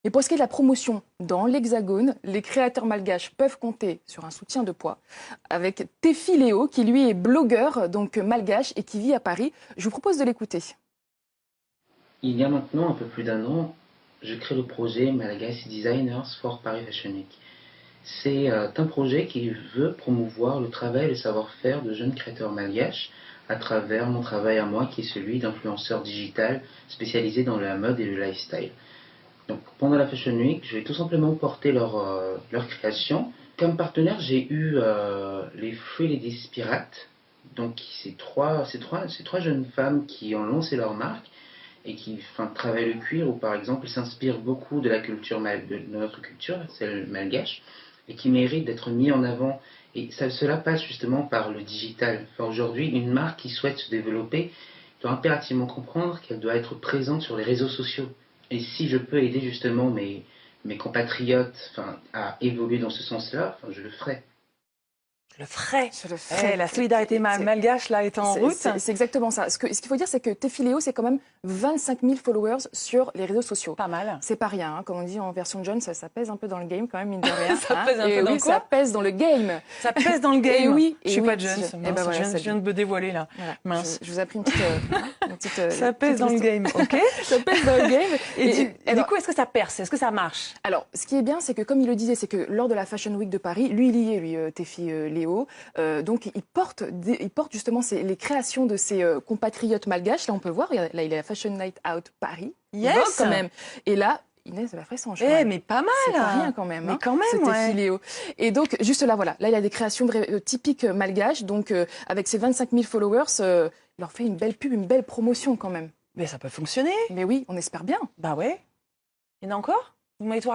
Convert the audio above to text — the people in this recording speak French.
Et pour ce qui est de la promotion dans l'Hexagone, les créateurs malgaches peuvent compter sur un soutien de poids avec Tefi Léo, qui lui est blogueur, donc malgache, et qui vit à Paris. Je vous propose de l'écouter. Il y a maintenant un peu plus d'un an, je crée le projet Malagasy Designers for Paris Fashion Week. C'est un projet qui veut promouvoir le travail et le savoir-faire de jeunes créateurs malgaches à travers mon travail à moi qui est celui d'influenceur digital spécialisé dans la mode et le lifestyle. Donc pendant la Fashion Week, je vais tout simplement porter leur création. Comme partenaire, j'ai eu les Free Ladies Pirates. Donc c'est trois jeunes femmes qui ont lancé leur marque et qui travaillent le cuir ou par exemple s'inspirent beaucoup de la culture de notre culture, celle malgache, et qui méritent d'être mis en avant. Et cela passe justement par le digital. Aujourd'hui, une marque qui souhaite se développer doit impérativement comprendre qu'elle doit être présente sur les réseaux sociaux. Et si je peux aider justement mes compatriotes à évoluer dans ce sens-là, je le ferai. Je le ferai. Je le ferai. La solidarité malgache là est en route. C'est exactement ça. Ce qu'il faut dire, c'est que Tefi Léo, c'est quand même 25 000 followers sur les réseaux sociaux. Pas mal. C'est pas rien, hein. Comme on dit en version John, ça pèse un peu dans le game quand même, mine de rien. Ça pèse un peu dans quoi ? Ça pèse dans le game. Ça pèse dans le game. Et oui. Je suis oui, pas John. si. Mince, Voilà, je viens de me dévoiler là. Voilà. Mince. Je vous ai pris une petite ça pèse dans le game, ok. Ça pèse dans le game. Et du coup, est-ce que ça perce ? Est-ce que ça marche ? Alors, ce qui est bien, c'est que comme il le disait, c'est que lors de la Fashion Week de Paris, lui, il y est, Tefi Léo. Donc, il porte justement les créations de ses compatriotes malgaches. Là, on peut voir, là, il est à la Fashion Night Out Paris. Yes. Vogue, quand même. Et là, Inès de la Fressange. Mais pas mal. C'est pas rien quand même. Mais quand même, c'était ouais. Filéo. Et donc, juste là, voilà. Là, il a des créations typiques malgaches. Donc, avec ses 25 000 followers, il leur fait une belle pub, une belle promotion quand même. Mais ça peut fonctionner. Mais oui, on espère bien. Bah ouais. Il y en a encore ? Vous m'avez tout raconté ?